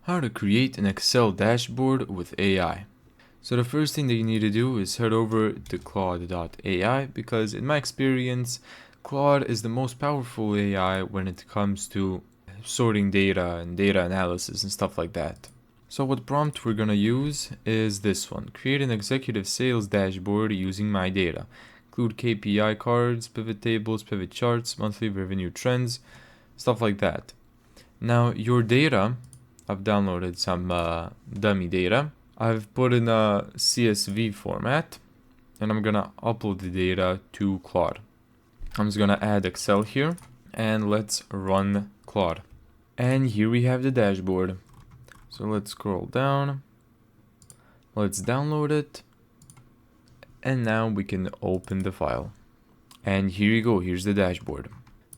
How to create an Excel dashboard with AI. So the first thing that you need to do is head over to Claude.ai because in my experience, Claude is the most powerful AI when it comes to sorting data and data analysis and stuff like that. So what prompt we're gonna use is this one. Create an executive sales dashboard using my data. Include KPI cards, pivot tables, pivot charts, monthly revenue trends, stuff like that. Now your data, I've downloaded some dummy data. I've put in a CSV format and I'm gonna upload the data to Claude. I'm just gonna add Excel here and let's run Claude. And here we have the dashboard. So let's scroll down. Let's download it. And now we can open the file. And here you go, here's the dashboard.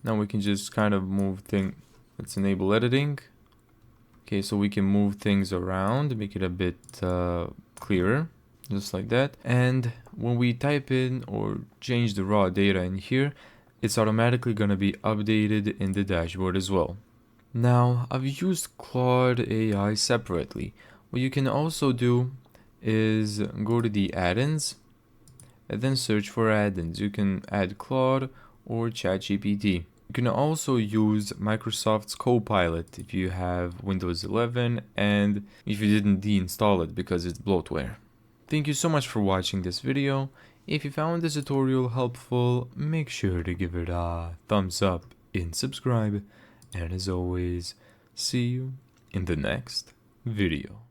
Now we can just kind of move things. Let's enable editing. Okay, so we can move things around, make it a bit clearer, just like that. And when we type in or change the raw data in here, it's automatically going to be updated in the dashboard as well. Now, I've used Claude AI separately. What you can also do is go to the add-ins and then search for add-ins. You can add Claude or ChatGPT. You can also use Microsoft's Copilot if you have Windows 11 and if you didn't deinstall it because it's bloatware. Thank you so much for watching this video. If you found this tutorial helpful, make sure to give it a thumbs up and subscribe. And as always, see you in the next video.